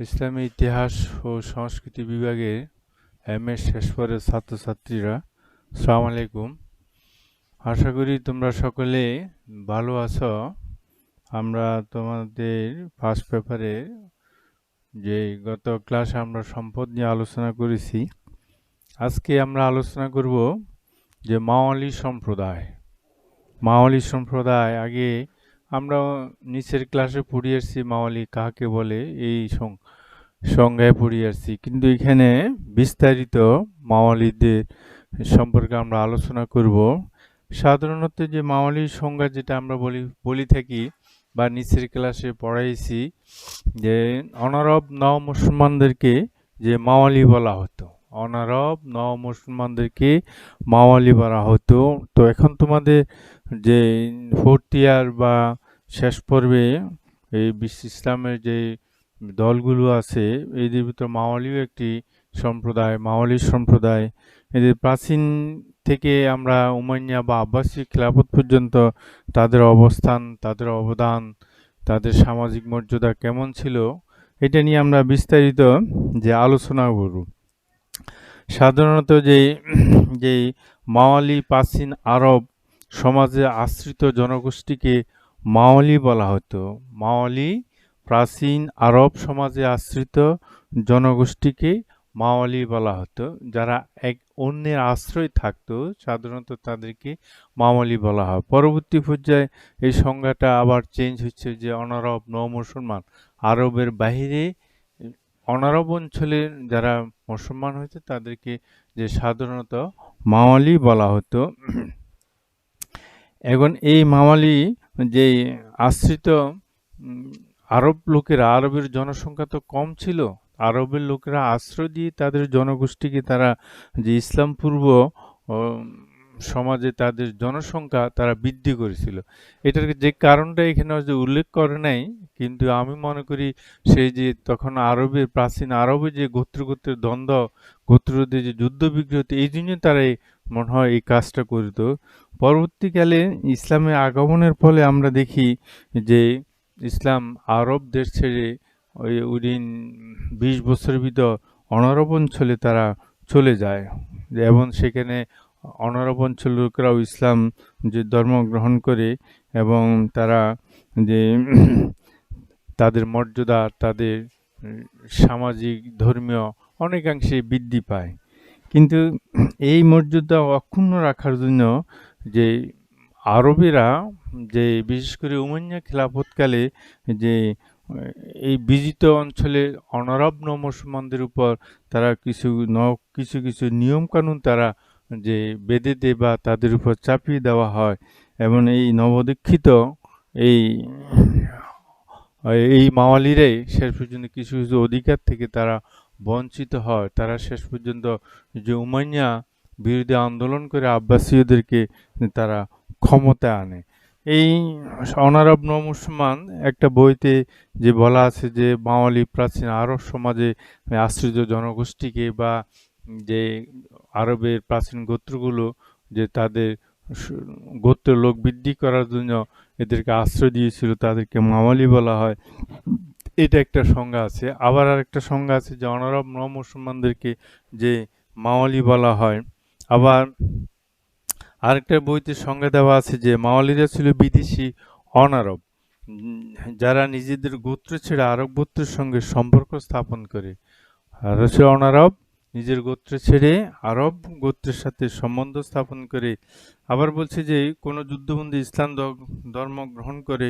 ইসলামী ইতিহাস ও সংস্কৃতি বিভাগের এমএ শেষ বর্ষের ছাত্রছাত্রীরা, আসসালামু আলাইকুম। আশা করি তোমরা সকলে ভালো আছো। আমরা তোমাদের ফার্স্ট পেপারে যে গত ক্লাসে আমরা সম্পদ নিয়ে আলোচনা করেছি, আজকে আমরা আলোচনা করব যে মাওয়ালি সম্প্রদায়। মাওয়ালি সম্প্রদায় আগে আমরা নিচের ক্লাসে পড়ে আসছি মাওয়ালি কাকে বলে, এই সংজ্ঞায় পড়ে আসছি, কিন্তু এখানে বিস্তারিত মাওয়ালিদের সম্পর্কে আমরা আলোচনা করব। সাধারণত যে মাওয়ালির সংজ্ঞা যেটা আমরা বলি থাকি বা নিচের ক্লাসে পড়াইছি, যে অনারব নও মুসলমানদেরকে যে মাওয়ালি বলা হতো, অনারব নও মুসলমানদেরকে মাওয়ালি বলা হতো। তো এখন তোমাদের যে ফোর্থ ইয়ার বা শেষ পর্বে এই বিশ্ব ইসলামের যে দলগুলো আছে, এদের ভিতর মাওয়ালিও একটি সম্প্রদায়, মাওয়ালি সম্প্রদায়। এদের প্রাচীন থেকে আমরা উমাইয়া বা আব্বাসী খিলাফত পর্যন্ত তাদের অবস্থান, তাদের অবদান, তাদের সামাজিক মর্যাদা কেমন ছিল, এটা নিয়ে আমরা বিস্তারিত যে আলোচনা করব। সাধারণত যে মাওয়ালি প্রাচীন আরব সমাজে আশ্রিত জনগোষ্ঠীকে মাওয়ালি বলা হতো। মাওয়ালি প্রাচীন আরব সমাজে আশ্রিত জনগোষ্ঠীকে মাওয়ালি বলা হতো। যারা এক অন্যের আশ্রয় থাকতো, সাধারণত তাদেরকে মাওয়ালি বলা হয়। পরবর্তী পর্যায়ে এই সংজ্ঞাটা আবার চেঞ্জ হচ্ছে, যে অনারব নও মুসলমান, আরবের বাহিরে অনারব অঞ্চলের যারা মুসলমান হয়েছে তাদেরকে যে সাধারণত মাওয়ালি বলা হতো। এখন এই মাওয়ালি যে আশ্রিত আরব লোকেরা, আরবের জনসংখ্যা তো কম ছিল, আরবের লোকেরা আশ্রয় দিয়ে তাদের জনগোষ্ঠীকে তারা যে ইসলাম পূর্ব সমাজে তাদের জনসংখ্যা তারা বৃদ্ধি করেছিল। এটার যে কারণটা এখানে যে উল্লেখ করে নাই, কিন্তু আমি মনে করি সেই যে তখন আরবের প্রাচীন আরবে যে গোত্রের দ্বন্দ্ব, গোত্রদের যে যুদ্ধ বিগ্রহ, এই জন্য তারা মনে হয় এই কাজটা করিত। পরবর্তীকালে ইসলামের আগমনের ফলে আমরা দেখি যে ইসলাম আরব দেশ ছেড়ে ওইদিন 20 বছরের ভিতর অনারব অঞ্চলে তারা চলে যায়, এবং সেখানে অনারব অঞ্চল লোকেরাও ইসলাম যে ধর্ম গ্রহণ করে, এবং তারা যে তাদের মর্যাদা, তাদের সামাজিক ধর্মীয় অনেকাংশে বৃদ্ধি পায়। কিন্তু এই মর্যাদা অক্ষুণ্ণ রাখার জন্য যে আরবেরা, যে বিশেষ করে উমাইয়া খিলাফতকালে যে এই বিজিত অঞ্চলে অনারব মুসলমানদের উপর তারা কিছু নিয়মকানুন তারা যে বেঁধে দেয় বা তাদের উপর চাপিয়ে দেওয়া হয়, এবং এই নবদীক্ষিত এই এই মাওয়ালিরাই শেষ পর্যন্ত কিছু অধিকার থেকে তারা বঞ্চিত হয়। তারা শেষ পর্যন্ত যে উমাইয়া বিরোধী আন্দোলন করে আব্বাসীয়দেরকে তারা ক্ষমতায় আনে। এই অনারব মুসলমান একটা বইতে যে বলা আছে যে মাওয়ালি প্রাচীন আরব সমাজে আশ্রিত জনগোষ্ঠীকে বা যে আরবের প্রাচীন গোত্রগুলো যে তাদের গোত্রের লোক বৃদ্ধি করার জন্য এদেরকে আশ্রয় দিয়েছিল, তাদেরকে মাওয়ালি বলা হয়। এটা একটা সংজ্ঞা আছে। আবার আরেকটা সংজ্ঞা আছে যে অনারব মুসলমানদেরকে যে মাওয়ালি বলা হয়। আবার আরেকটা বইতে সংজ্ঞা দেওয়া আছে যে মাওয়ালিরা ছিল বিদেশি অনারব, যারা নিজেদের গোত্র ছেড়ে আরব গোত্রের সঙ্গে সম্পর্ক স্থাপন করে। আর হচ্ছে অনারব নিজের গোত্র ছেড়ে আরব গোত্রের সাথে সম্বন্ধ স্থাপন করে। আবার বলছে যে কোনো যুদ্ধবন্দী ইসলাম ধর্ম গ্রহণ করে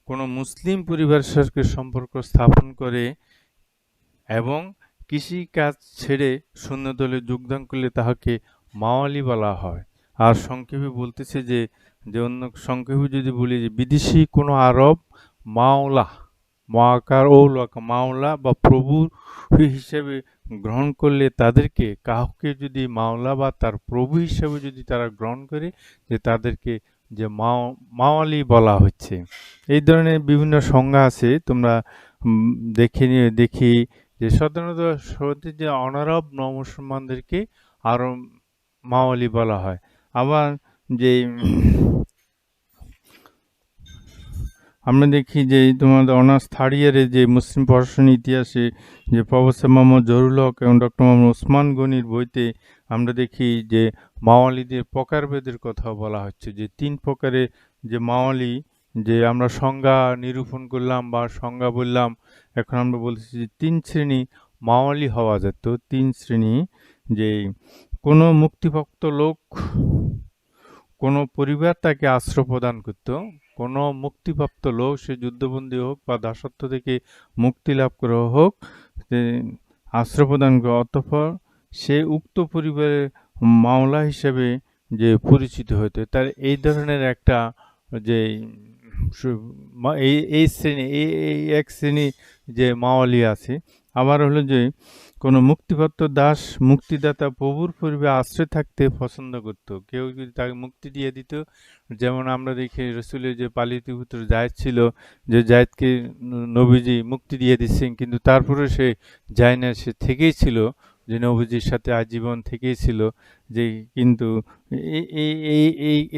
কোনো মুসলিম পরিবারের সাথে সম্পর্ক স্থাপন করে এবং কৃষি কাজ ছেড়ে সৈন্যদলে যোগদান করলে তাহাকে মাওয়ালি বলা হয়। আর সংক্ষেপে বলতেছে যে অন্য সংক্ষেপে যদি বলি যে বিদেশি কোনো আরব মাওলা, মাকার ও মাওলা বা প্রভু হিসেবে গ্রহণ করলে তাদেরকে, কাউকে যদি মাওলা বা তার প্রভু হিসেবে যদি তারা গ্রহণ করে, যে তাদেরকে যে মাওয়ালি বলা হচ্ছে। এই ধরনের বিভিন্ন সংজ্ঞা আছে, তোমরা দেখি যে সাধারণত যে অনারব মুসলমানদেরকে আরো মাওয়ালি বলা হয়। আবার যে আমরা দেখি যে তোমাদের অনার্স থার্ড ইয়ারে যে মুসলিম প্রশাসন ইতিহাসে যে প্রফেসর মোহাম্মদ জহুরুল হক এবং ডক্টর মোহাম্মদ ওসমান গনির বইতে আমরা দেখি যে মাওয়ালিদের প্রকারভেদের কথা বলা হচ্ছে, যে ৩ প্রকারে যে মাওয়ালি, যে আমরা সংজ্ঞা নিরূপণ করলাম বা সংজ্ঞা বললাম। এখন আমরা বলতেছি যে ৩ শ্রেণী মাওয়ালি হওয়া যেত। ৩ শ্রেণী, যে কোনো মুক্তিপ্রাপ্ত লোক, কোনো পরিবার তাকে আশ্রয় প্রদান করত। কোনো মুক্তিপ্রাপ্ত লোক, সে যুদ্ধবন্দী হোক বা দাসত্ব থেকে মুক্তি লাভ করা হোক, সে আশ্রয় প্রদান করে, অতঃপর সে উক্ত পরিবারের মাওলা হিসেবে যে পরিচিত হতো। তার এই ধরনের একটা যে এই শ্রেণী, এই এক শ্রেণী যে মাওয়ালি আছে। আবার হলো যে কোনো মুক্তিপ্রাপ্ত দাস মুক্তিদাতা প্রভুর পূর্বে আশ্রয় থাকতে পছন্দ করত। কেউ যদি তাকে মুক্তি দিয়ে দিত, যেমন আমরা দেখি রসুলের যে পালিত পুত্র জায়েদ ছিল, যে জায়েদকে নবীজি মুক্তি দিয়ে দিচ্ছেন, কিন্তু তারপরে সে যায় না, সে থেকেই ছিল, যে নবীজির সাথে আজীবন থেকেই ছিল। যে কিন্তু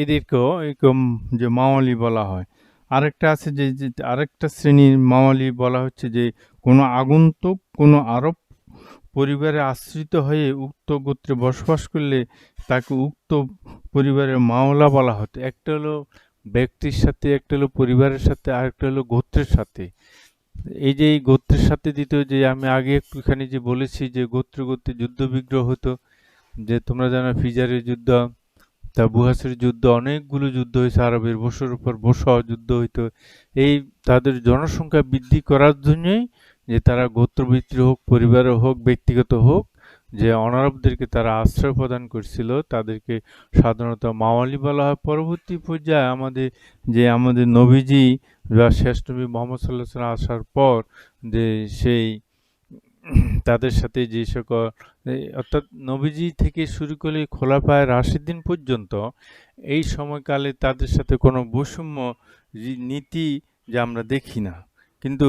এদেরকেও এরকম যে মাওয়ালি বলা হয়। আরেকটা আছে যে আরেকটা শ্রেণীর মাওয়ালি বলা হচ্ছে যে কোনো আগন্তুক কোনো আরব পরিবারে আশ্রিত হয়ে উক্ত গোত্রে বসবাস করলে তাকে উক্ত পরিবারের মাওলা বলা হতো। একটা হলো ব্যক্তির সাথে, একটা হলো পরিবারের সাথে, আরেকটা হলো গোত্রের সাথে। এই যে এই গোত্রের সাথে দ্বিতীয়, যে আমি আগে একটুখানি যে বলেছি যে গোত্রে গোত্রে যুদ্ধ বিগ্রহ হতো, যে তোমরা জানো ফিজারের যুদ্ধ, তা বুহাসের যুদ্ধ, অনেকগুলো যুদ্ধ হয়েছে আরবের, বসর উপর বসা যুদ্ধ হইতো। এই তাদের জনসংখ্যা বৃদ্ধি করার জন্যই, যে তারা গোত্রভিত্তিক হোক, পরিবারে হোক, ব্যক্তিগত হোক, যে অনারবদেরকে তারা আশ্রয় প্রদান করছিল, তাদেরকে সাধারণত মাওয়ালি বলা হয়। পরবর্তী পর্যায়ে আমাদের নবীজি বা শেষ নবী মোহাম্মদ সাল্লাল্লাহু আলাইহি ওয়াসাল্লাম আসার পর, যে সেই তাদের সাথে যে সকল অর্থাৎ নবীজি থেকে শুরু করে খোলাফায়ে রাশিদিন পর্যন্ত এই সময়কালে তাদের সাথে কোনো বৈষম্য নীতি যে আমরা দেখি না। কিন্তু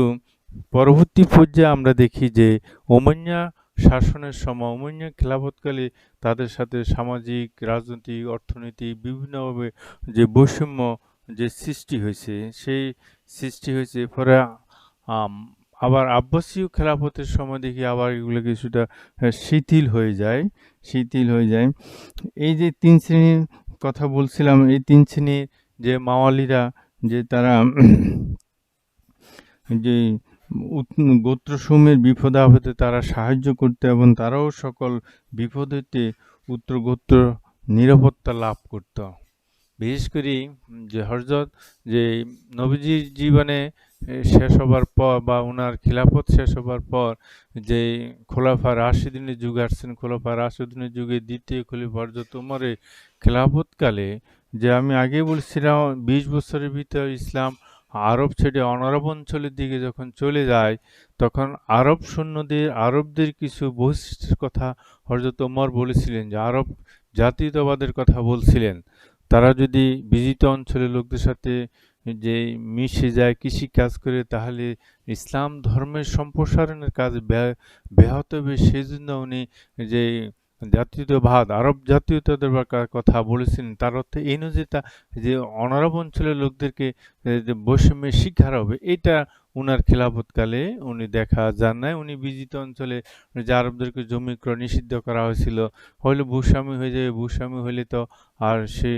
পরবর্তী পর্যায়ে আমরা দেখি যে উমাইয়া শাসনের সময়, উমাইয়া খেলাফতকালে তাদের সাথে সামাজিক, রাজনৈতিক, অর্থনৈতিক বিভিন্নভাবে যে বৈষম্য যে সৃষ্টি হয়েছে, সেই সৃষ্টি হয়েছে। পরে আবার আব্বাসীয় খেলাফতের সময় দেখি আবার এগুলো কিছুটা শিথিল হয়ে যায়, শিথিল হয়ে যায়। এই যে ৩ শ্রেণীর কথা বলছিলাম, এই ৩ শ্রেণীর যে মাওয়ালিরা, যে তারা যে গোত্রসমূহের বিপদে আপদে তারা সাহায্য করতো এবং তারাও সকল বিপদ হইতে উত্তর গোত্র নিরাপত্তা লাভ করত। বিশেষ করে যে হযরত যে নবীজির জীবনে শেষ হবার পর বা ওনার খিলাফত শেষ হবার পর যে খোলাফা রাশিদিনের যুগ আসছেন, খোলাফা রাশিদিনের যুগে দ্বিতীয় খলিফা হযরত উমরের খিলাফতকালে, যে আমি আগে বলছিলাম ২০ বছরের ভিতর ইসলাম আরব ছেড়ে অনারব অঞ্চলের দিকে যখন চলে যায়, তখন আরব সৈন্যদের, আরবদের কিছু বৈশিষ্ট্যের কথা হযরত ওমর বলেছিলেন, যে আরব জাতীয়তাবাদের কথা বলছিলেন। তারা যদি বিজিত অঞ্চলের লোকদের সাথে যে মিশে যায়, কৃষি কাজ করে, তাহলে ইসলাম ধর্মের সম্প্রসারণের কাজ ব্যাহত হবে। সেজন্য উনি যে জাতীয়তাবাদ, আরব জাতীয়তাবাদের কথা বলেছেন। তার অর্থ এই নয় যে যে অনারব অঞ্চলের লোকদেরকে যে বৈষম্যের শিকার হবে, এটা উনার খেলাফতকালে উনি দেখা যান নাই। উনি বিজিত অঞ্চলে যে আরবদেরকে জমি ক্রয় নিষিদ্ধ করা হয়েছিল, হয়তো ভূস্বামী হয়ে যাবে, ভূস্বামী হলে তো আর সে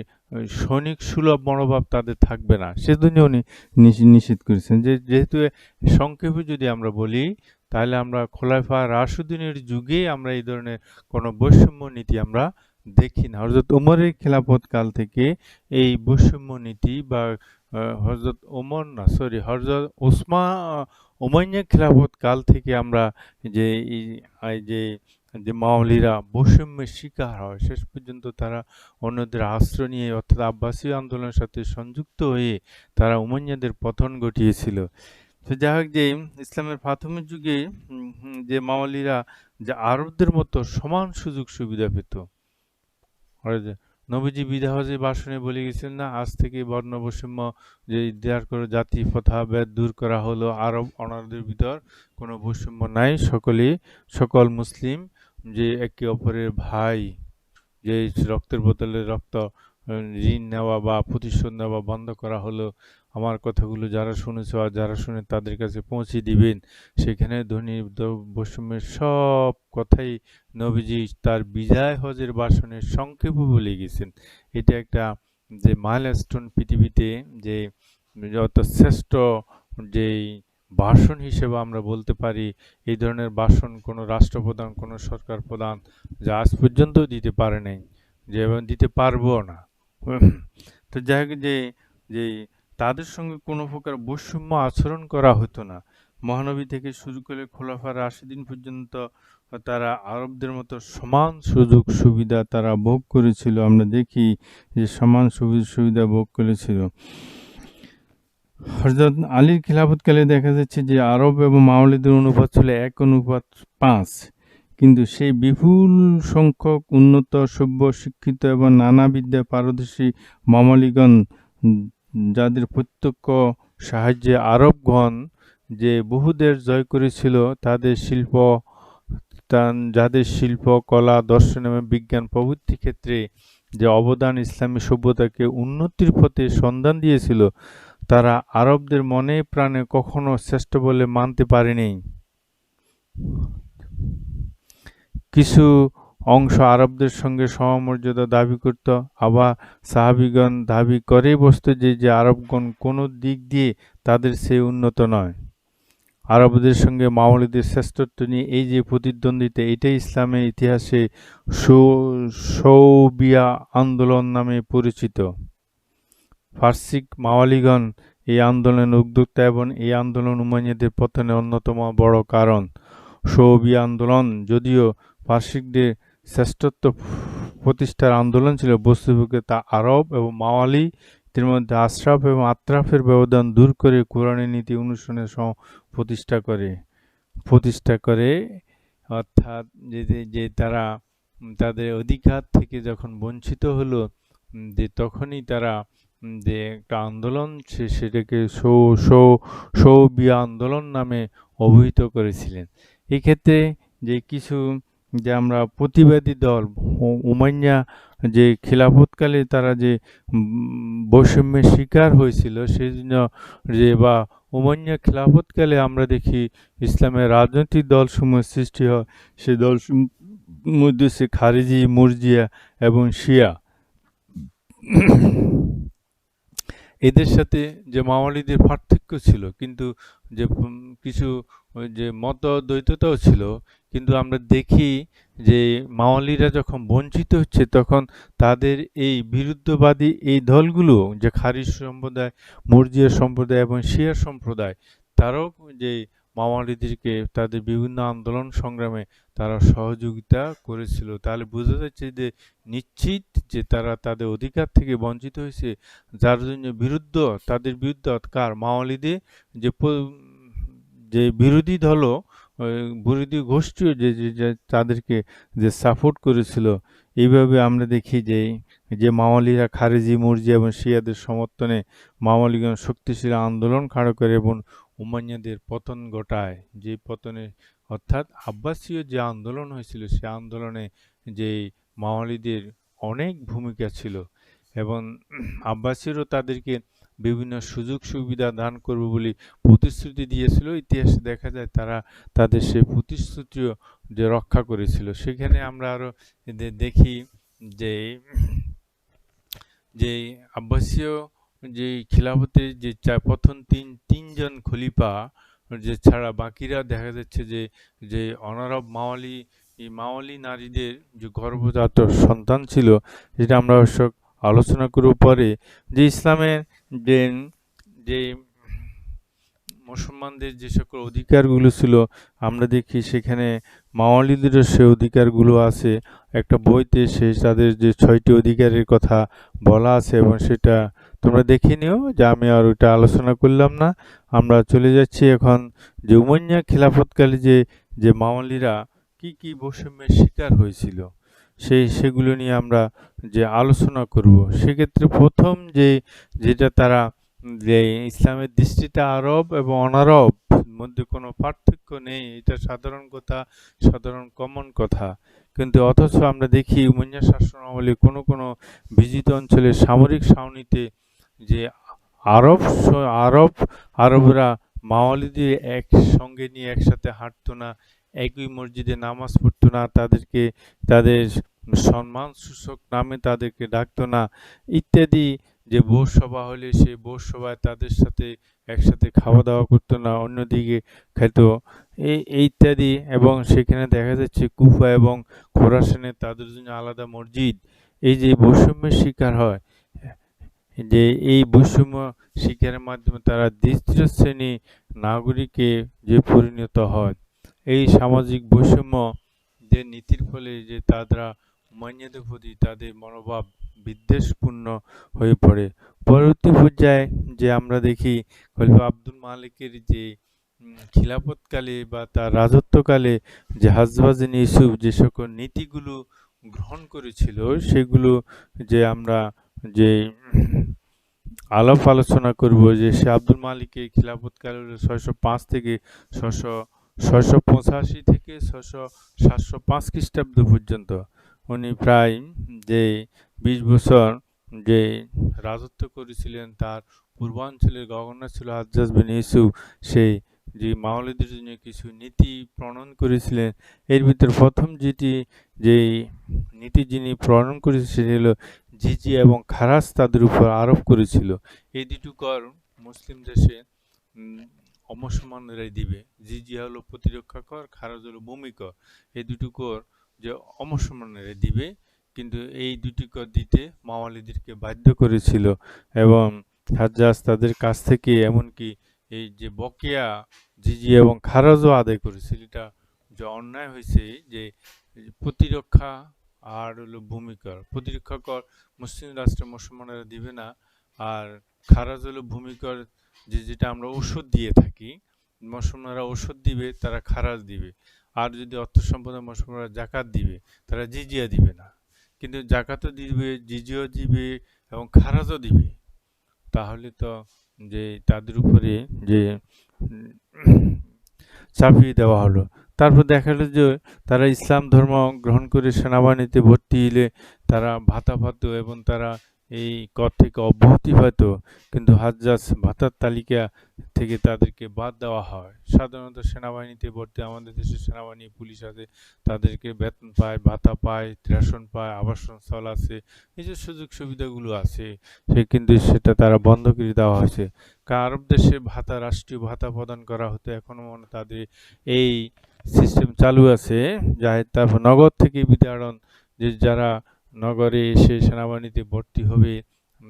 সৈনিক সুলভ মনোভাব তাদের থাকবে না, সেজন্য উনি নিষিদ্ধ করেছেন। যেহেতু সংক্ষেপে যদি আমরা বলি, তাহলে আমরা খোলাফা রাশিদিনের যুগে আমরা এই ধরনের কোনো বৈষম্য নীতি আমরা দেখি না। হযরত ওমরের খেলাফত কাল থেকে এই বৈষম্য নীতি বা হযরত ওমর না, সরি, হযরত উমাইয়া খেলাফত কাল থেকে আমরা যে এই যে মাওয়ালিরা বৈষম্যের শিকার হয়, শেষ পর্যন্ত তারা অন্যদের আশ্রয় নিয়ে, অর্থাৎ আব্বাসীয় আন্দোলনের সাথে সংযুক্ত হয়ে তারা উমাইয়াদের পতন ঘটিয়েছিল। তো যাই হোক, যে ইসলামের প্রাথমিক যুগে যে মাওয়ালিরা যে আরবদের মতো সমান সুযোগ সুবিধা পেত। নবীজি বিদায় হজে ভাষণে বলে গেছেন না, আজ থেকে বর্ণ বৈষম্য যে দেয়ার করে জাতি প্রথা ভেদ দূর করা হলো, আরব অনারবদের ভিতর কোনো বৈষম্য নাই, সকল মুসলিম যে একে অপরের ভাই, যে রক্তের বদলে রক্ত ঋণ নেওয়া বা প্রতিশোধ নেওয়া বন্ধ করা হলো। আমার কথাগুলো যারা শুনেছ আর যারা শুনে তাদের কাছে পৌঁছে দিবেন। সেখানে ধনী বৈষম্যের সব কথাই নবীজি তার বিদায় হজের ভাষণে সংক্ষেপে বলে গেছেন। এটা একটা যে মাইলস্টোন পৃথিবীতে, যে যত শ্রেষ্ঠ যেই ভাষণ হিসেবে আমরা বলতে পারি। এই ধরনের ভাষণ কোনো রাষ্ট্রপ্রধান, কোনো সরকার প্রধান যা আজ পর্যন্ত দিতে পারে নাই, যে দিতে পারবো না। তো যাই হোক, যে তাদের সঙ্গে কোনো প্রকার বৈষম্য আচরণ করা হতো না। মহানবী থেকে শুরু করে খোলাফা রাশিদিন পর্যন্ত তারা আরবদের মতো সমান সুযোগ সুবিধা তারা ভোগ করেছিল। আমরা দেখি যে সমান সুবিধা ভোগ করেছিল। হযরত আলীর খিলাফতকালে দেখা যাচ্ছে যে আরব এবং মাওয়ালিদের অনুপাত ছিল 1:5, কিন্তু সেই বিপুল সংখ্যক উন্নত, সভ্য, শিক্ষিত এবং নানা বিদ্যায় পারদর্শী মামলিগণ, যাদের প্রত্যক্ষ সাহায্যে আরবগণ যে বহু দেশ জয় করেছিল, যাদের শিল্প, কলা, দর্শন এবং বিজ্ঞান প্রভৃতি ক্ষেত্রে যে অবদান ইসলামী সভ্যতাকে উন্নতির পথে সন্ধান দিয়েছিল, তারা আরবদের মনে প্রাণে কখনো শ্রেষ্ঠ বলে মানতে পারেনি। কিছু অংশ আরবদের সঙ্গে সমমর্যাদা দাবি করত, আবার সাহাবীগণ দাবি করেই বসত যে আরবগণ কোনো দিক দিয়ে তাদের চেয়ে উন্নত নয়। আরবদের সঙ্গে মাওয়ালিদের শ্রেষ্ঠত্ব নিয়ে এই যে প্রতিদ্বন্দ্বিতা, এটাই ইসলামের ইতিহাসে শৌবিয়া আন্দোলন নামে পরিচিত। ফার্সিক মাওয়ালিগণ এই আন্দোলনের উদ্যোক্তা এবং এই আন্দোলন উমাইয়াদের পতনের অন্যতম বড় কারণ। শৌবিয়া আন্দোলন যদিও ফার্সিকদের শ্রেষ্ঠত্ব প্রতিষ্ঠার আন্দোলন ছিল, বস্তুতপক্ষে তা আরব এবং মাওয়ালিদের মধ্যে আশরাফ এবং আত্রাফের ব্যবধান দূর করে কোরআনের নীতি অনুসরণের প্রতিষ্ঠা করে, অর্থাৎ যে তারা তাদের অধিকার থেকে যখন বঞ্চিত হলো, যে তখনই তারা যে একটা আন্দোলন সেটাকে শৌবিয়া আন্দোলন নামে অভিহিত করেছিলেন। এক্ষেত্রে যে কিছু যে আমরা প্রতিবাদী দল উমাইয়া যে খিলাফতকালে তারা যে বৈষম্যের শিকার হয়েছিল, সেই জন্য যে বা উমাইয়া খিলাফতকালে আমরা দেখি ইসলামের রাজনৈতিক দলসমূহ সৃষ্টি হয়। সেই দলসমূহ মধ্যে সে খারিজি, মুরজিয়া এবং শিয়া। এদের সাথে যে মাওয়ালিদের পার্থক্য ছিল, কিন্তু যে কিছু যে মত দ্বৈততাও ছিল, কিন্তু আমরা দেখি যে মাওয়ালিরা যখন বঞ্চিত হচ্ছে, তখন তাদের এই বিরুদ্ধবাদী এই দলগুলো, যে খারিজ সম্প্রদায়, মুরজিয়া সম্প্রদায় এবং শিয়া সম্প্রদায়, তারাও যে মাওয়ালিদেরকে তাদের বিভিন্ন আন্দোলন সংগ্রামে তারা সহযোগিতা করেছিল। তাহলে বোঝা যাচ্ছে যে নিশ্চিত যে তারা তাদের অধিকার থেকে বঞ্চিত হয়েছে, যার জন্য তাদের বিরুদ্ধে কার মাওয়ালিদের যে বিরোধী দলও, বিরোধী গোষ্ঠীও যে তাদেরকে যে সাপোর্ট করেছিল। এইভাবে আমরা দেখি যে মাওয়ালিরা খারেজি, মুরজি এবং শিয়াদের সমর্থনে মাওয়ালিগণ শক্তিশালী আন্দোলন খাড়া করে এবং উমাইয়াদের পতন ঘটায়। যে পতনে, অর্থাৎ আব্বাসীয় যে আন্দোলন হয়েছিল, সে আন্দোলনে যে মাওয়ালিদের অনেক ভূমিকা ছিল এবং আব্বাসীয়রাও তাদেরকে বিভিন্ন সুযোগ সুবিধা দান করবে বলে প্রতিশ্রুতি দিয়েছিল। ইতিহাসে দেখা যায় তারা তাদের সেই প্রতিশ্রুতিও যে রক্ষা করেছিল। সেখানে আমরা আরও দেখি যে যে আব্বাসীয় যে খিলাফতের যে প্রথম তিনজন খলিফা যে ছাড়া বাকিরা দেখা যাচ্ছে যে অনারব মাওয়ালি নারীদের যে গর্ভজাত সন্তান ছিল, যেটা আমরা অবশ্য আলোচনা করব পরে, যে ইসলামের যে মুসলমানদের যে সকল অধিকারগুলো ছিল, আমরা দেখি সেখানে মাওয়ালিদেরও সে অধিকারগুলো আছে। একটা বইতে তাদের যে 6টি অধিকারের কথা বলা আছে এবং সেটা তোমরা দেখে নিও, যে আমি আর ওটা আলোচনা করলাম না। আমরা চলে যাচ্ছি এখন যে উমাইয়া খিলাফতকালে যে মাওয়ালিরা কি বৈষম্যের শিকার হয়েছিল, সেগুলো নিয়ে আমরা যে আলোচনা করব। সেক্ষেত্রে প্রথম যেটা তারা যে ইসলামের দৃষ্টিতে আরব এবং অনারব মধ্যে কোনো পার্থক্য নেই, এটা সাধারণ কথা, সাধারণ কমন কথা। কিন্তু অথচ আমরা দেখি উমাইয়া শাসনামলে কোনো বিজিত অঞ্চলে সামরিক ছাউনিতে যে আরব আরবরা মাওয়ালিদের একসঙ্গে নিয়ে একসাথে হাঁটতো না, একই মসজিদে নামাজ পড়তো না, তাদেরকে তাদের সম্মানসূচক নামে তাদেরকে ডাকতো না ইত্যাদি। যে বউর সভা হলে সেই বউর সভায় তাদের সাথে একসাথে খাওয়া দাওয়া করতো না, অন্যদিকে খেত এই ইত্যাদি। এবং সেখানে দেখা যাচ্ছে কুফা এবং খোরাসানে তাদের জন্য আলাদা মসজিদ। এই যে বৈষম্যের শিকার হয়, যে এই বৈষম্য শিকারের মাধ্যমে তারা দ্বিতীয় শ্রেণী নাগরিকে যে পরিণত হয়, এই সামাজিক বৈষম্য যে নীতির ফলে যে তারা হুমায়ুনের প্রতি তাদের মনোভাব বিদ্বেষপূর্ণ হয়ে পড়ে। পরবর্তী পর্যায়ে যে আমরা দেখি খলিফা আব্দুল মালিকের যে খিলাফতকালে বা তার রাজত্বকালে যে হাজবাজিন ইউসুফ যে সকল নীতিগুলো গ্রহণ করেছিল, সেগুলো যে আমরা যে আলাপ আলোচনা করব, যে সে আব্দুল মালিকের খিলাফতকাল হলো ৬০৫ থেকে ৬৮৫ থেকে ৭০৫ খ্রিস্টাব্দ পর্যন্ত। উনি প্রায় যে ২০ বছর যে রাজত্ব করেছিলেন। তার পূর্বাঞ্চলের গভর্নর ছিল হাজ্জাজ বিন ইউসুফ। সেই যে মাওলাদের জন্য কিছু নীতি প্রণয়ন করেছিলেন। এর ভিতর প্রথম যে নীতি যিনি প্রণয়ন করেছিলেন সেটি হলো জিজিয়া এবং খারাজ তাদের উপর আরোপ করেছিল। এই দুটো কর মুসলিম দেশে অমুসলমানরাই দিবে। জিজিয়া হলো প্রতিরক্ষা কর, খারাজ হলো ভূমি কর। এই দুটো কর যে অমুসলমানরাই দিবে, কিন্তু এই দুটি কর দিতে মাওয়ালিদেরকে বাধ্য করেছিল। এবং হাজ্জাজ তাদের কাছ থেকে এমনকি এই যে বকেয়া জিজিয়া এবং খারাজও আদায় করেছিল। এটা যে অন্যায় হয়েছে যে প্রতিরক্ষা আর হলো ভূমি কর। প্রতিরক্ষা কর মুসলিম রাষ্ট্রে মুসলমানেরা দিবে না। আর খারাজ হলো ভূমি কর, যেটা আমরা ওষুধ দিয়ে থাকি। মুসলমানরা ওষুধ দিবে, তারা খারাজ দিবে। আর যদি অর্থ সম্পদের মুসলমানরা জাকাত দিবে, তারা জিজিয়া দিবে না। কিন্তু জাকাতও দিবে, জিজিয়াও দিবে এবং খারাজও দিবে। তাহলে তো যে তাদের উপরে যে চাপিয়ে দেওয়া হলো। তারপর দেখা গেল যে তারা ইসলাম ধর্ম গ্রহণ করে সেনাবাহিনীতে ভর্তি হলে তারা ভাতা পাত এবং তারা এই কর থেকে অব্যাহতি পেত। কিন্তু হাজ্জাজ ভাতার তালিকা থেকে তাদেরকে বাদ দেওয়া হয়। সাধারণত সেনাবাহিনীতে ভর্তি, আমাদের দেশের সেনাবাহিনী পুলিশ আছে, তাদেরকে বেতন পায়, ভাতা পায়, রেশন পায়, আবাসন স্থল আছে, এই যে সুযোগ সুবিধাগুলো আছে, কিন্তু সেটা তারা বন্ধ করে দেওয়া হয়েছে। আরব দেশে ভাতা, রাষ্ট্রীয় ভাতা প্রদান করা হতো, এখনো মনে তাদের এই সিস্টেম চালু আছে। যাই তারপর নগর থেকে বিতাড়ন, যে যারা নগরে এসে সেনাবাহিনীতে ভর্তি হবে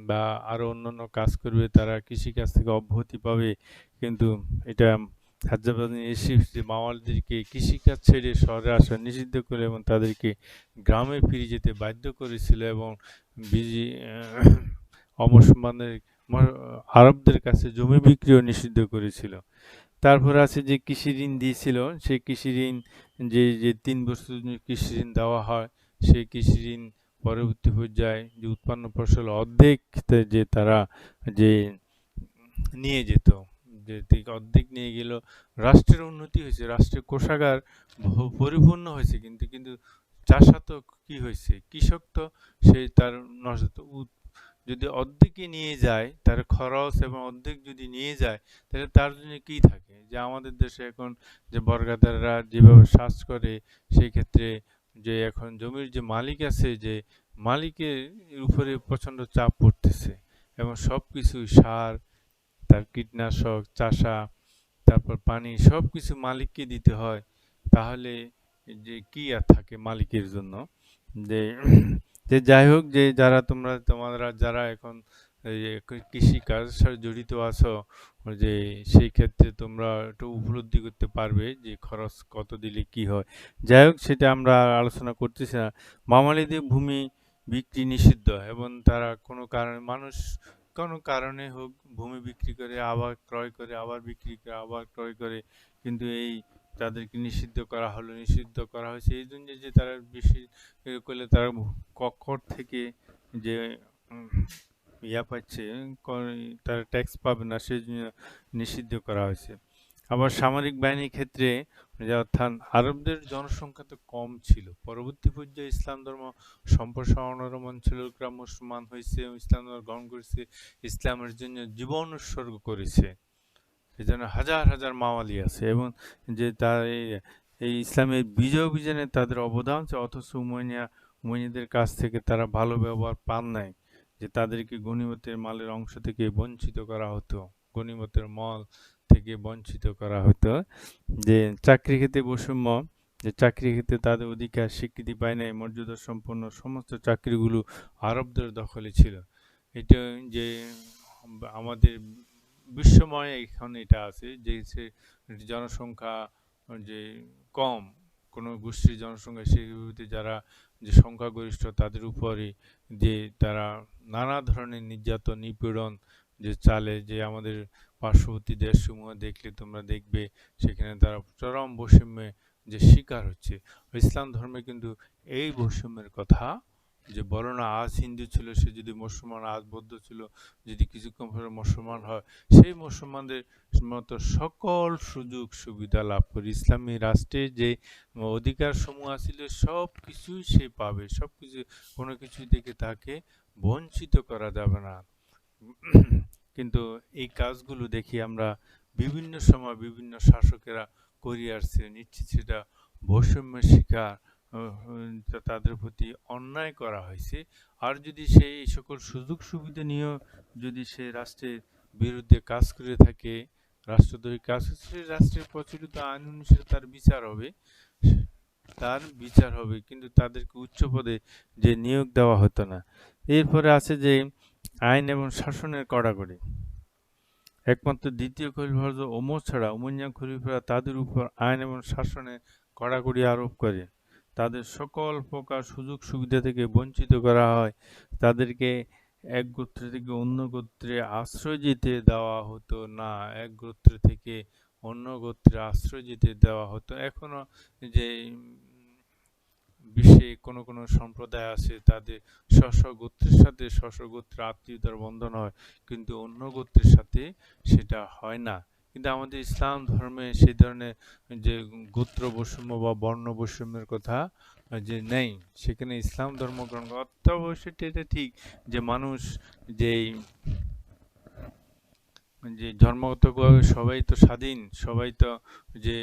বা আরো অন্যান্য কাজ করবে, তারা কৃষিকাজ থেকে অব্যাহতি পাবে। কিন্তু এটা হাজ্জাজ ইউসুফ যে মাওয়ালিদেরকে কৃষিকাজ ছেড়ে শহরে আসা নিষিদ্ধ করে এবং তাদেরকে গ্রামে ফিরে যেতে বাধ্য করেছিল এবং বিজি অমুসলমানদের আরবদের কাছে জমি বিক্রিও নিষিদ্ধ করেছিল। তারপর আছে যে কৃষি ঋণ দিয়েছিল, সেই কৃষি ঋণ যে ৩ বছর কৃষি ঋণ দেওয়া হয়, সেই কৃষি ঋণ পরবর্তী পর্যায়ে যে উৎপন্ন ফসল অর্ধেক যে তারা যে নিয়ে যেত, যে অর্ধেক নিয়ে গেল। রাষ্ট্রের উন্নতি হয়েছে, রাষ্ট্রের কোষাগার পরিপূর্ণ হয়েছে, কিন্তু কিন্তু চাষা তো কি হয়েছে, কৃষক তো সেই তার নষ্ট। যদি অর্ধেকই নিয়ে যায় তার খরচ, এবং অর্ধেক যদি নিয়ে যায় তাহলে তার জন্য কি থাকে। যে আমাদের দেশে এখন যে বর্গাদাররা যেভাবে চাষ করে, সেই ক্ষেত্রে যে এখন জমির যে মালিক আছে, যে মালিকের উপরে প্রচণ্ড চাপ পড়তেছে এবং সব কিছু সার, তার কীটনাশক, চাষা, তারপর পানি, সব কিছু মালিককে দিতে হয়। তাহলে যে কি আর থাকে মালিকের জন্য। যে যে যাই হোক, যে তোমরা যারা এখন এই কৃষি কাজের সাথে জড়িত আছো, যে সেই ক্ষেত্রে তোমরা একটু উপলব্ধি করতে পারবে যে খরচ কত দিলে কি হয়। যাই হোক, সেটা আমরা আর আলোচনা করতেছি না। মামালিদের ভূমি বিক্রি নিষিদ্ধ, এবং তারা কোনো কারণে হোক ভূমি বিক্রি করে, আবার ক্রয় করে, আবার বিক্রি করে, আবার ক্রয় করে, কিন্তু এই তাদেরকে নিষিদ্ধ করা হয়েছে এই জন্য যে তারা বেশি করলে তারা কর থেকে যে ইয়া পাচ্ছে, তারা ট্যাক্স পাবে না, সেই জন্য নিষিদ্ধ করা হয়েছে। আবার সামরিক বাহিনীর ক্ষেত্রে যে অর্থাৎ আরবদের জনসংখ্যা তো কম ছিল। পরবর্তী পর্যায়ে ইসলাম ধর্ম সম্প্রসারণের অঞ্চলের লোকরা মুসলমান হয়েছে, ইসলাম ধর্ম গ্রহণ করেছে, ইসলামের জন্য জীবন উৎসর্গ করেছে। সেজন্য হাজার হাজার মাওয়ালি আছে এবং যে তার এই ইসলামের বিজয় অভিযানে তাদের অবদান আছে, অথচ উমাইয়াদের কাছ থেকে তারা ভালো ব্যবহার পান নাই, যে তাদেরকে গনিমতের মালের অংশ থেকে বঞ্চিত করা হতো, গনিমতের মাল থেকে বঞ্চিত করা হতো, যে চাকরি ক্ষেত্রে বৈষম্য, যে চাকরি ক্ষেত্রে তাদের অধিকার স্বীকৃতি পায় নাই, মর্যাদা সম্পন্ন সমস্ত চাকরিগুলো আরবদের দখলে ছিল। এটা যে আমাদের বিশ্বময় এখন এটা আছে যে জনসংখ্যা যে কম, কোনো গোষ্ঠীর জনসংখ্যা সেগুলিতে যারা যে সংখ্যাগরিষ্ঠ তাদের উপরে যে তারা নানা ধরনের নির্যাতন নিপীড়ন যে চালে, যে আমাদের পার্শ্ববর্তী দেশসমূহ দেখলে তোমরা দেখবে সেখানে তারা চরম বৈষম্যে যে শিকার হচ্ছে। ইসলাম ধর্মে কিন্তু এই বৈষম্যের কথা যে বলো না, আজ হিন্দু ছিল সে যদি মুসলমান, আজ বৌদ্ধ ছিল যদি কিছুক্ষণ পরে মুসলমান হয়, সেই মুসলমানদের মতো সকল সুযোগ সুবিধা লাভ করে ইসলামী রাষ্ট্রের যে অধিকার সমূহ আছিল সব কিছুই সে পাবে, সব কিছু, কোনো কিছু থেকে তাকে বঞ্চিত করা যাবে না। কিন্তু এই কাজগুলো দেখি আমরা বিভিন্ন সময় বিভিন্ন শাসকেরা করিয়ে আসছে, নিশ্চিত সেটা বৈষম্যের শিকার, তাদের প্রতি অন্যায় করা হয়েছে। আর যদি সেই সকল সুযোগ সুবিধা নিয়েও যদি সে রাষ্ট্রের বিরুদ্ধে কাজ করে থাকে, রাষ্ট্রদ্রোহী কাজ, সেই রাষ্ট্রের প্রচলিত আইন অনুসারে তার বিচার হবে, কিন্তু তাদেরকে উচ্চ পদে যে নিয়োগ দেওয়া হতো না। এরপরে আছে যে আইন এবং শাসনের কড়াকড়ি। একমাত্র দ্বিতীয় খলিফা হযরত ওমর ছাড়া উমাইয়া খলিফারা তাদের উপর আইন এবং শাসনে কড়াকড়ি আরোপ করে। তাদের সকল প্রকার সুযোগ সুবিধা থেকে বঞ্চিত করা হয়। তাদেরকে এক গোত্র থেকে অন্য গোত্রে আশ্রয় যেতে দেওয়া হতো না, এক গোত্র থেকে অন্য গোত্রে আশ্রয় যেতে দেওয়া হতো। এখনো যে বিশ্বে কোনো কোনো সম্প্রদায় আছে তাদের স্ব গোত্রের সাথে স্ব গোত্রের আত্মীয়তার বন্ধন হয়, কিন্তু অন্য গোত্রের সাথে সেটা হয় না। কিন্তু আমাদের ইসলাম ধর্মে সেই ধরনের যে গোত্র বৈষম্য বা বর্ণ বৈষম্যের কথা যে নেই, সেখানে ইসলাম ধর্ম গ্রহণ অত্যাবশ্যক। এটা ঠিক যে মানুষ যেই যে জন্মগতভাবে সবাই তো স্বাধীন, সবাই তো যে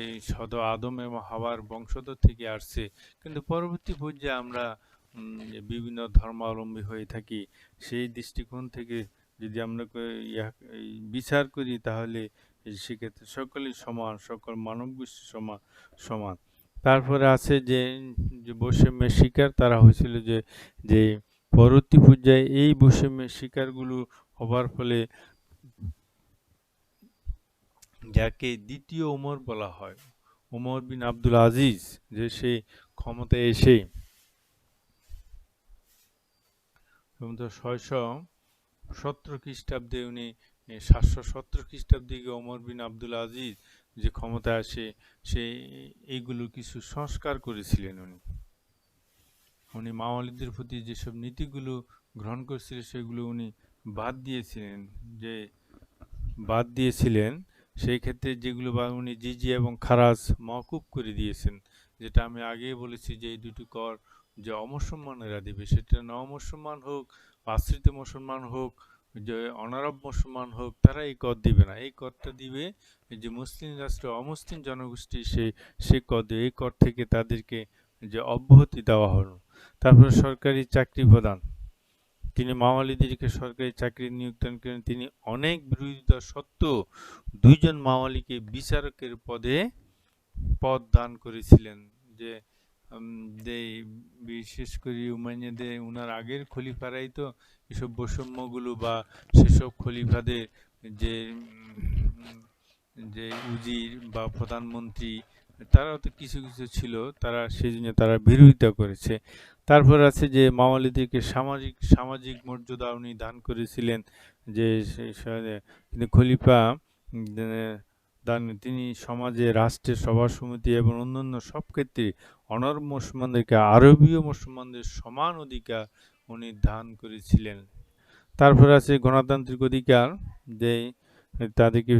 আদম এবং হাওয়ার বংশধর থেকে আসছে, কিন্তু পরবর্তী পর্যায়ে আমরা বিভিন্ন ধর্মাবলম্বী হয়ে থাকি। সেই দৃষ্টিকোণ থেকে যদি আমরা এই বিচার করি তাহলে সেক্ষেত্রে সকলেই সমান, সকল মানব গোষ্ঠী সমান। তারপরে আছে যে বৈষম্যের শিকার তারা হয়েছিল, যে পরবর্তী পর্যায়ে এই বৈষম্যের শিকারগুলো হবার ফলে যাকে দ্বিতীয় ওমর বলা হয়, ওমর বিন আব্দুল আজিজ, যে সে ক্ষমতায় এসে 617 খ্রিস্টাব্দে উনি 717 খ্রিস্টাব্দে ওমর বিন আব্দুল আজিজ যে ক্ষমতায় আসে, সে এইগুলো কিছু সংস্কার করেছিলেন। উনি মাওয়ালিদের প্রতি যেসব নীতিগুলো গ্রহণ করেছিলেন সেগুলো উনি বাদ দিয়েছিলেন। সেই ক্ষেত্রে যেগুলো উনি জিজিয়া এবং খারাজ মওকুফ করে দিয়েছেন, যেটা আমি আগেই বলেছি যে এই দুটি কর যে অমুসলমানেরা দিবে, সেটা নমুসলমান হোক, আশ্রিত মুসলমান হোক, যে অনারব মুসলমান হোক, তারা এই কর দিবে না। এই করটা দিবে যে মুসলিম রাষ্ট্র অমুসলিম জনগোষ্ঠী, সে কর দেবে। এই কর থেকে তাদেরকে যে অব্যাহতি দেওয়া হলো। তারপরে সরকারি চাকরি প্রদান, তিনি মাওয়ালিদেরকে সরকারি চাকরি নিয়োগ দান করেন। তিনি অনেক বিরোধিতা সত্ত্বেও 2 জন মাওয়ালিকে বিচারকের পদ দান করেছিলেন। যে বিশেষ করে উমাইয়াদের উনার আগের খলিফারাই তো এসব বৈষম্যগুলো বা সেসব খলিফাদের যে যে উজির বা প্রধানমন্ত্রী, তারাও তো কিছু কিছু ছিল, তারা সেই জন্য তারা বিরোধিতা করেছে। তারপর আছে যে মাওয়ালিদেরকে সামাজিক মর্যাদা উনি দান করেছিলেন, যে কিন্তু খলিফা তিনি সমাজে, রাষ্ট্রে, সভা সমিতি এবং অন্যান্য সব ক্ষেত্রে অনর মুসলমানদেরকে আরবীয় মুসলমানদের সমান অধিকার উনি দান করেছিলেন। তারপর আছে গণতান্ত্রিক অধিকার, যে তাদেরকে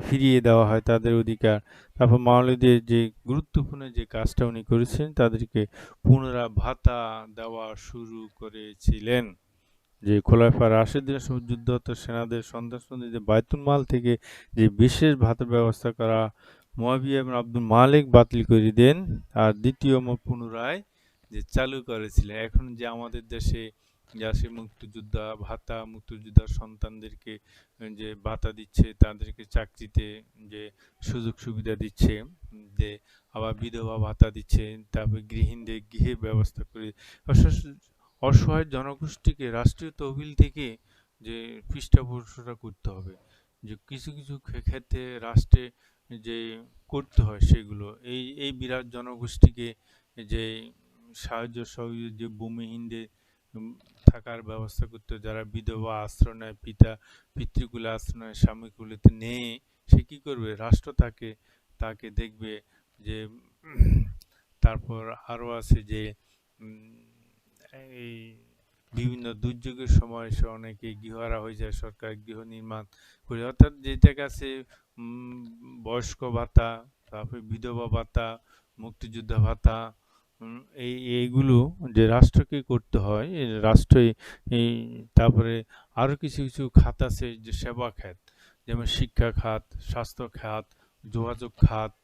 ফিরিয়ে দেওয়া হয় তাদের অধিকার। তারপর মাওলানাদের যে গুরুত্বপূর্ণ যে কাজটা উনি করেছেন তাদেরকে পুনরায় ভাতা দেওয়া শুরু করেছিলেন। যে খোলাফা রাশেদিনের সময় যুদ্ধরত সেনাদের সন্ত্রাসবাদীদের বায়তুল মাল থেকে যে বিশেষ ভাতার ব্যবস্থা করা মুয়াবিয়া ইবনে আব্দুল মালিক বাতিল করে দেন আর দ্বিতীয় পুনরায় যে চালু করেছিলেন। এখন যে আমাদের দেশে যে আসে মুক্তিযোদ্ধা ভাতা, মুক্তিযোদ্ধার সন্তানদেরকে যে ভাতা দিচ্ছে, তাদেরকে চাকরিতে যে সুযোগ সুবিধা দিচ্ছে, যে আবার বিধবা ভাতা দিচ্ছে, তারপর গৃহিণীদের গৃহের ব্যবস্থা করে অসহায় জনগোষ্ঠীকে রাষ্ট্রীয় তহবিল থেকে যে পৃষ্ঠপোষকতা করতে হবে। যে কিছু কিছু ক্ষেত্রে রাষ্ট্রে যে করতে হয় সেগুলো এই বিরাট জনগোষ্ঠীকে যে সাহায্য সহযোগী যে ভূমিহীনদের থাকার ব্যবস্থা করতে হয়, যারা বিধবা আশ্রয় নেয়, পিতৃকুলে আশ্রয় নেয়, স্বামীকুলেতে নেই, সে কী করবে? রাষ্ট্র তাকে দেখবে যে তারপর আরও আছে যে এই বিভিন্ন দুর্যোগের সময় সে অনেকে গৃহহারা হয়ে যায়, সরকার গৃহ নির্মাণ করে, অর্থাৎ যেটা কাছে বয়স্ক ভাতা, তারপরে বিধবা ভাতা, মুক্তিযোদ্ধা ভাতা, এইগুলো যে রাষ্ট্রকে করতে হয়, রাষ্ট্রই এই তারপরে আরও কিছু কিছু খাত আছে যে সেবা খাত, যেমন শিক্ষা খাত, স্বাস্থ্য খাত, যোগাযোগ খাত,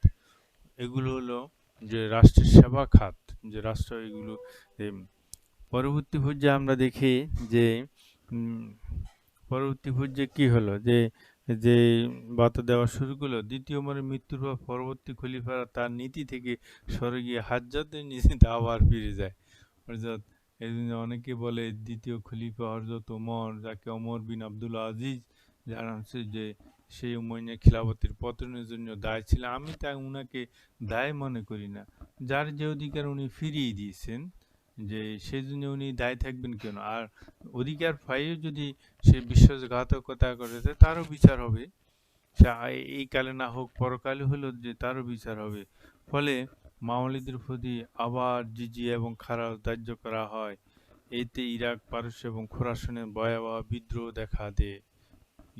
এগুলো হলো যে রাষ্ট্রের সেবা খাত, যে রাষ্ট্র এগুলো পরবর্তী পর্যায়ে আমরা দেখি যে পরবর্তী পর্যায়ে কি হলো যে যে ভাতা দেওয়া শুরু করলো। দ্বিতীয় ওমরের মৃত্যুর পর পরবর্তী খলিফারা তার নীতি থেকে সরে গিয়ে হাজ্জাতের নীতিতে আবার ফিরে যায়। অর্থাৎ এই জন্য অনেকে বলে দ্বিতীয় খলিফা হযরত ওমর, যাকে ওমর বিন আব্দুল আজিজ জানা হচ্ছে, যে সেই উমাইয়া খিলাফতের পতনের জন্য দায় ছিল। আমি উনাকে দায় মনে করি না। যার যে অধিকার উনি ফিরিয়ে দিয়েছেন, যে সেই জন্য উনি দায়ী থাকবেন কেন? আর অধিকার পাইয়েও যদি সে বিশ্বাসঘাতকতা করে তারও বিচার হবে। সে এই কালে না হোক পরকালে হলেও যে তারও বিচার হবে। ফলে মাওলানাদের প্রতি আবার জিজিয়া এবং খারাজ ধার্য করা হয়। এতে ইরাক, পারস্য এবং খোরাসানের ভয়াবহ বিদ্রোহ দেখা দেয়।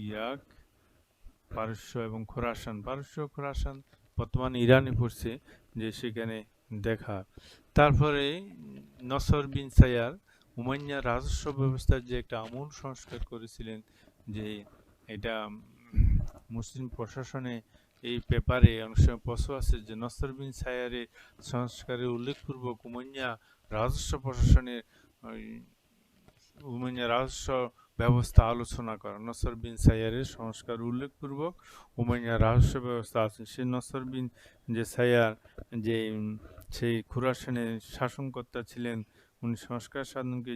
ইরাক, পারস্য এবং খোরাসান বর্তমানে ইরানে পড়ছে, যে সেখানে দেখা। তারপরে নসর বিন সাইয়ার উমাইয়া রাজস্ব ব্যবস্থার যে একটা আমূল সংস্কার করেছিলেন, যে এটা মুসলিম প্রশাসনে এই পেপারে অনেক সময় প্রশ্ন আছে যে নসর বিন সাইয়ারের সংস্কারের উল্লেখপূর্বক উমাইয়া রাজস্ব প্রশাসনের উমাইয়া রাজস্ব ব্যবস্থা আলোচনা করা। নসর বিন সাইয়ারের সংস্কার উল্লেখপূর্বক উমাইয়া রাজস্ব ব্যবস্থা আছে। সে নসর বিন যে সাইয়ার যে সেই খুরাসানের শাসনকর্তা ছিলেন, উনি সংস্কার সাধনকে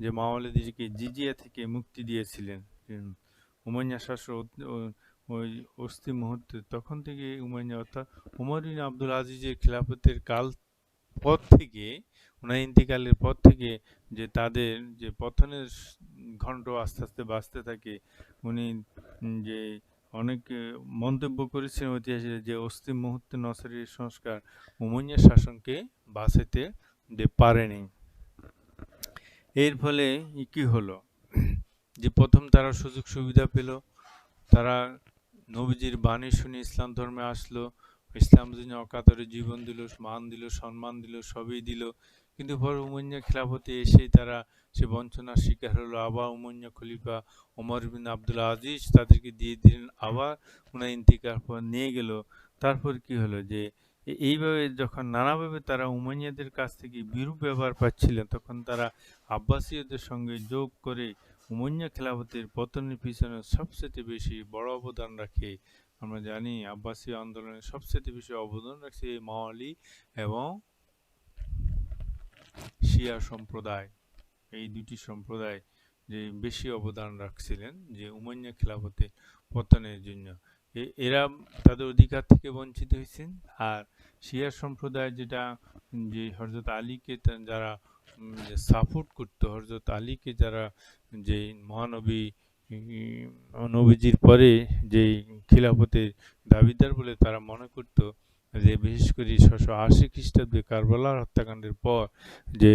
যে মাওলানাদেরকে জিজিয়া থেকে মুক্তি দিয়েছিলেন। উমাইয়া শাসক ওই অস্থি মুহূর্তে তখন থেকে উমাইয়া অর্থাৎ উমর বিন আব্দুল আজিজের খিলাফতের কাল পর থেকে, ওনার ইন্তেকালের পর থেকে যে তাদের যে পতনের ঘন্ট আস্তে আস্তে বাজতে থাকে। উনি যে অনেক মন্তব্য করেছেন ঐতিহাসিক, যে অস্থি মুহূর্তে নসরের সংস্কার উমাইয়া শাসনকে বাঁচাতে পারেনি। এর ফলে কি হলো, যে প্রথম তারা সুযোগ সুবিধা পেল, তারা নবীজির বাণী শুনে ইসলাম ধর্মে আসলো, ইসলাম জন্য অকাতরে জীবন দিল, মান দিল, সম্মান দিল, সবই দিল। কিন্তু পরে উমাইয়া খিলাফতে এসেই তারা সে বঞ্চনার শিকার হলো। আবার উমাইয়া খলিফা ওমর বিন আব্দুল আজিজ তাদেরকে দিয়ে দিলেন, আবার ওনার ইন্তিকাল পর নিয়ে গেল। তারপর কি হলো, যে এইভাবে যখন নানাভাবে তারা উমাইয়াদের কাছ থেকে বিরূপ ব্যবহার পাচ্ছিলেন, তখন তারা আব্বাসীয়দের সঙ্গে যোগ করে উমাইয়া খিলাফতের পতনের পিছনে সবচেয়ে বেশি বড় অবদান রাখে। আমরা জানি আব্বাসীয় আন্দোলনের সবচেয়ে বেশি অবদান রাখছে মাওয়ালি এবং শিয়া সম্প্রদায়। এই দুটি সম্প্রদায় যে বেশি অবদান রাখছিলেন যে উমাইয়া খিলাফতের পতনের জন্য। এরা তাদের অধিকার থেকে বঞ্চিত হয়েছেন। আর শিয়া সম্প্রদায় যেটা, যে হযরত আলীকে যারা সাপোর্ট করতো, হযরত আলীকে যারা যে মহানবী নবীজির পরে যে খিলাফতের দাবিদার বলে তারা মনে করত, যে বিশেষ করে 680 খ্রিস্টাব্দে কারবালার হত্যাকাণ্ডের পর যে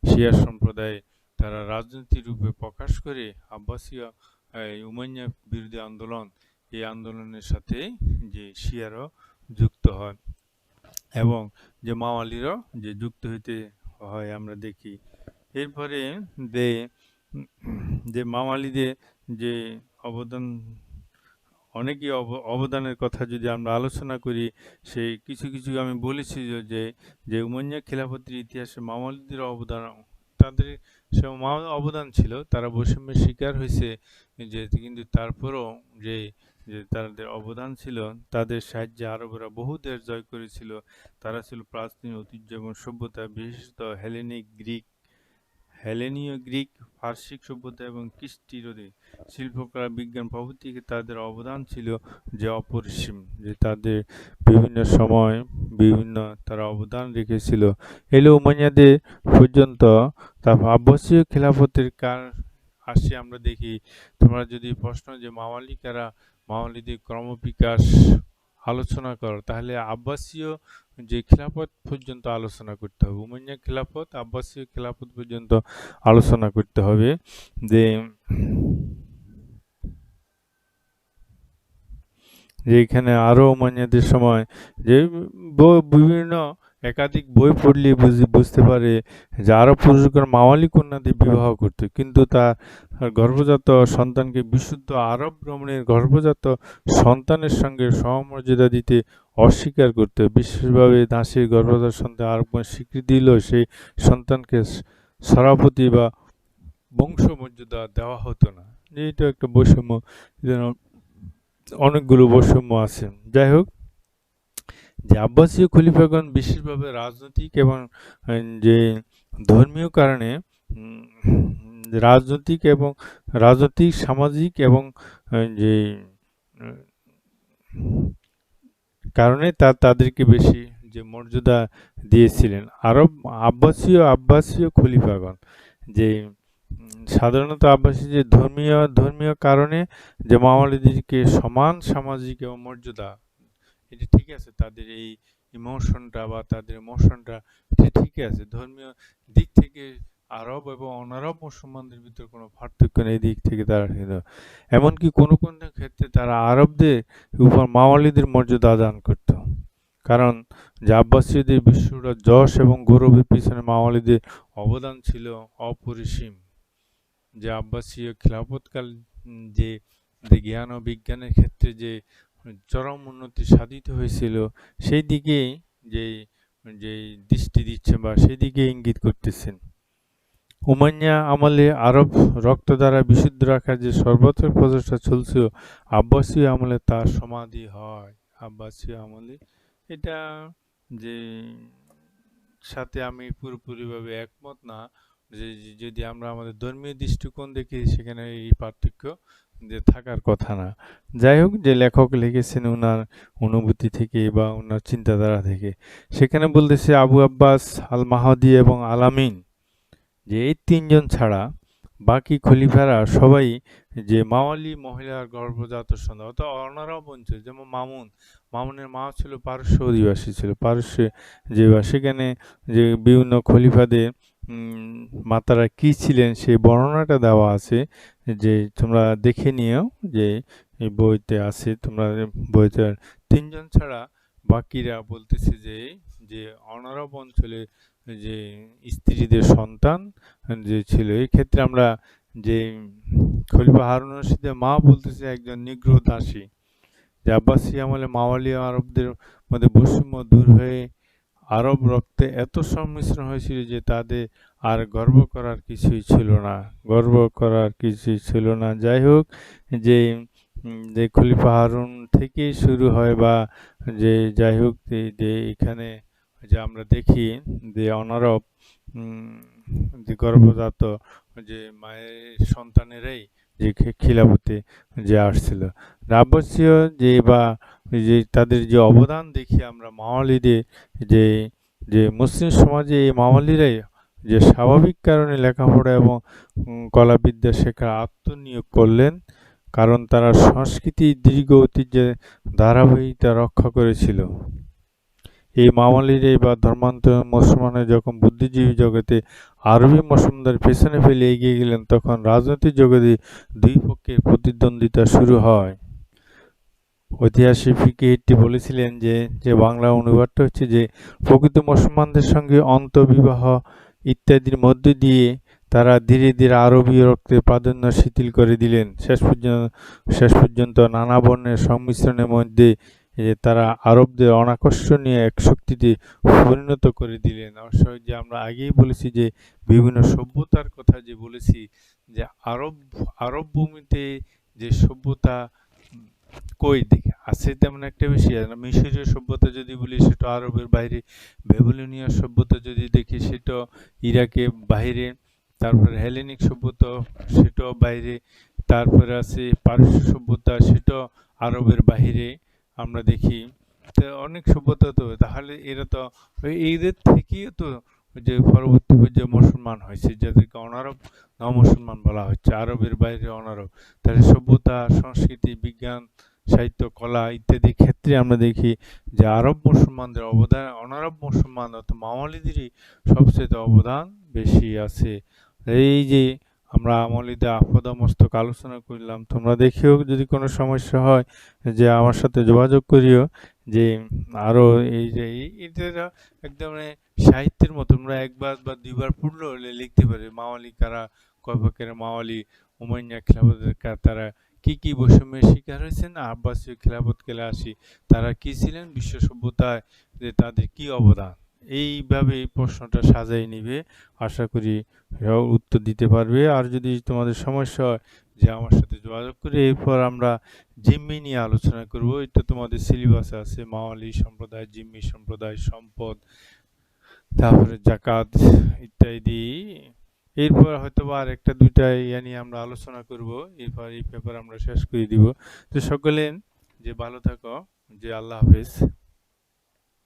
শিয়া সম্প্রদায় তারা রাজনৈতিক রূপে প্রকাশ করে আব্বাসীয় উমাইয়া বিরোধী আন্দোলন এই আন্দোলনের সাথে যে শিয়ারও যুক্ত হয় এবং যে মাওয়ালিরও যে যুক্ত হইতে হয় আমরা দেখি। এরপরে যে যে মাওয়ালিদের যে অবদান, অনেকই অবদানের কথা যদি আমরা আলোচনা করি, সেই কিছু কিছু আমি বলেছি যে উমাইয়া খিলাফতের ইতিহাসে মাওয়ালিদের অবদান, তাদের সে অবদান ছিল, তারা বৈষম্যের শিকার হয়েছে যে, কিন্তু তারপরও যে যে তাদের অবদান ছিল, তাদের সাহায্যে আরবরা বহু দেশ জয় করেছিল। তারা ছিল প্রাচীন ঐতিহ্য এবং সভ্যতা, বিশেষত হেলেনীয় গ্রিক, পারসিক সভ্যতা এবং কৃষ্টি রোধে শিল্পকলা, বিজ্ঞান প্রভৃতিকে তাদের অবদান ছিল যে অপরিসীম, যে তাদের বিভিন্ন সময় বিভিন্ন তারা অবদান রেখেছিল। এলে উমাইয়াদের পর্যন্ত তারপর আব্বাসীয় খিলাফতের কার আসে আমরা দেখি। তোমরা যদি প্রশ্ন যে মাওয়ালি কারা, মাওয়ালিদের ক্রমবিকাশ আলোচনা করো, তাহলে আব্বাসীয় যে খিলাফত পর্যন্ত আলোচনা করতে হবে। উমাইয়া খিলাফত, আব্বাসীয় খিলাফত পর্যন্ত আলোচনা করতে হবে। যে যে এখানে আরও উমাইয়াদের সময় যে বিভিন্ন একাধিক বই পড়লে বুঝতে পারে যে আরব পুরুষগণ মাওয়ালি কন্যাদের বিবাহ করত, কিন্তু তার গর্ভজাত সন্তানকে বিশুদ্ধ আরব রমণীর গর্ভজাত সন্তানের সঙ্গে সমমর্যাদা দিতে অস্বীকার করত। বিশেষভাবে দাসীর গর্ভজাত সন্তান আরবগণ স্বীকৃতি দিল সেই সন্তানকে সরাপতি বা বংশমর্যাদা দেওয়া হতো না। এটা একটা বৈষম্য, যেন অনেকগুলো বৈষম্য আছে। যাই হোক, যে আব্বাসীয় খলিফাগণ বিশেষভাবে রাজনৈতিক এবং যে ধর্মীয় কারণে রাজনৈতিক, সামাজিক এবং যে কারণে তাদেরকে বেশি যে মর্যাদা দিয়েছিলেন আব্বাসীয় খলিফাগণ। যে সাধারণত আব্বাসী যে ধর্মীয় কারণে যে মাওয়ালিদেরকে সমান সামাজিক এবং মর্যাদা, এটা ঠিক আছে, তাদের এই ইমোশনটা বা তাদের ইমোশনটা এটা ঠিক আছে। ধর্মীয় দিক থেকে আরব এবং অনারব মুসলমানদের ভিতর কোনো পার্থক্য নেই, দিক থেকে তারা এমনকি কোনো কোনো ক্ষেত্রে তারা আরবদের উপর মাওয়ালিদের মর্যাদা দান করত। কারণ যে আব্বাসীদের বিশ্বরা যশ এবং গৌরবের পিছনে মাওয়ালিদের অবদান ছিল অপরিসীম। যে আব্বাসীয় খিলাফতকাল যে জ্ঞান ও বিজ্ঞানের ক্ষেত্রে যে চরম উন্নতি সাধিত হয়েছিল, সেই দিকে যে যে দৃষ্টি দিচ্ছেন বা সেই দিকে ইঙ্গিত করতেছেন। উমাইয়া আমলে আরব রক্ত দ্বারা বিশুদ্ধ রাখার যে সর্বোচ্চ প্রচেষ্টা চলছিল, আব্বাসীয় আমলে তার সমাধি হয়। আব্বাসীয় আমলে এটা যে সাথে আমি পুরোপুরিভাবে একমত না, যে যদি আমরা আমাদের ধর্মীয় দৃষ্টিকোণ দেখি সেখানে এই পার্থক্য যে থাকার কথা না। যাই হোক, যে লেখক লিখেছেন ওনার অনুভূতি থেকে বা ওনার চিন্তাধারা থেকে, সেখানে বলতেছে আবু আব্বাস, আল মাহদি এবং আলামিন, যে এই তিনজন ছাড়া বাকি খলিফারা সবাই যে মাওয়ালি মহিলার গর্ভজাত সন্তান, অর্থাৎ অনারব অঞ্চল, যেমন মামুনের মা ছিল পারস্য অধিবাসী, ছিল পারস্য যে, সেখানে যে বিভিন্ন খলিফাদের মাতারা কি ছিলেন সেই বর্ণনাটা দেওয়া আছে, যে তোমরা দেখে নিও, যে এই বইতে আছে, তোমরা বইতে তিনজন ছাড়া বাকিরা বলতেছে যে অনারব অঞ্চলে যে স্ত্রীদের সন্তান যে ছিল। এই ক্ষেত্রে আমরা যে খলিফা হারুন রশিদের মা বলতেছে একজন নিগ্রহ দাসী। যে আব্বাসী আমলে মাওয়ালি আরবদের মধ্যে বৈষম্য দূর হয়ে আরব রক্তে এত সংমিশ্রণ হয়েছিল যে তাদের আর গর্ব করার কিছুই ছিল না। যাই হোক, যে খলিফা হারুন থেকেই শুরু হয়, বা যে যাই হোক, যে এখানে যে আমরা দেখি যে অনারব যে গর্ভজাত যে মায়ের সন্তানেরাই যে খিলাফতে যে আসছিল। আব্বাসীয় যে তাদের যে অবদান দেখি আমরা মাওয়ালিদের, যে মুসলিম সমাজে এই মাওয়ালিরাই যে স্বাভাবিক কারণে লেখাপড়া এবং কলাবিদ্যা শেখার আত্মনিয়োগ করলেন, কারণ তারা সংস্কৃতির দীর্ঘ ঐতিহ্যের ধারাবাহিকতা রক্ষা করেছিল। এই মাওয়ালিরাই বা ধর্মান্তর মুসলমানের যখন বুদ্ধিজীবী জগতে আরবি মুসলমানদের পেছনে ফেলে এগিয়ে গেলেন, তখন রাজনৈতিক জগতে দুই পক্ষের প্রতিদ্বন্দ্বিতা শুরু হয়। ঐতিহাসিক ফিকিহটি বলেছিলেন যে যে বাংলা অনুবাদটা হচ্ছে যে প্রকৃত মুসলমানদের সঙ্গে অন্তঃবিবাহ ইত্যাদির মধ্য দিয়ে তারা ধীরে ধীরে আরবী রক্তে প্রাধান্য শিথিল করে দিলেন। শেষ পর্যন্ত নানা বর্ণের সংমিশ্রণের মধ্যে তারা আরবদের অনাকর্ষণীয় এক শক্তিতে পরিণত করে দিলেন। অবশ্যই যে আমরা আগেই বলেছি যে বিভিন্ন সভ্যতার কথা যে বলেছি যে আরব আরব ভূমিতে যে সভ্যতা কই দেখি আছে তেমন একটা বেশি আর না। মিশরীয় সভ্যতা যদি বলি সেটা আরবের বাইরে, ব্যাবিলনীয় সভ্যতা যদি দেখি সেটা ইরাকের বাইরে, তারপরে হেলেনিক সভ্যতা সেটাও বাইরে, তারপরে আছে পারস্য সভ্যতা সেটাও আরবের বাইরে আমরা দেখি। তো অনেক সভ্যতা তো তাহলে এরা তো এদের থেকেই তো যে পরবর্তী পর্যায়ে মুসলমান হয়েছে যাদেরকে অনারব মুসলমান বলা হচ্ছে, আরবের বাইরে অনারব। তাহলে সভ্যতা, সংস্কৃতি, বিজ্ঞান, সাহিত্য, কলা ইত্যাদি ক্ষেত্রে আমরা দেখি যে আরব মুসলমানদের অবদান অনারব মুসলমান অর্থাৎ মাওয়ালিদেরই সবচেয়ে অবদান বেশি আছে। এই যে আমরা আমলিদা আপাদমস্তক আলোচনা করলাম, তোমরা দেখিও যদি কোনো সমস্যা হয় যে আমার সাথে যোগাযোগ করিও। যে আরও এই যে এটা একদম সাহিত্যের মতো তোমরা একবার বা দুইবার পড়লে হলে লিখতে পারবে মাওয়ালি কারা, কয় প্রকারের মাওয়ালি, উমাইয়া খিলাফতের তারা কি কি বৈষম্যের শিকার হয়েছেন, আব্বাসীয় খিলাফত কেলে আসি তারা কি ছিলেন, বিশ্ব সভ্যতায় যে তাদের কি অবদান। এইভাবে এই প্রশ্নটা সাজাই নিবে, আশা করি উত্তর দিতে পারবে। আর যদি তোমাদের সমস্যা হয় যে আমার সাথে যোগাযোগ করে এরপর আমরা জিম্মি নিয়ে আলোচনা করব। এটা তোমাদের সিলেবাসে আছে, মাওয়ালি সম্প্রদায়, জিম্মি সম্প্রদায়, সম্পদ, তারপরে জাকাত ইত্যাদি। এরপর হয়তো বা আর একটা দুইটা ইয়া নিয়ে আমরা আলোচনা করব। এরপর এই পেপার আমরা শেষ করে দিব। তো সকলে যে ভালো থাকো, যে আল্লাহ হাফেজ।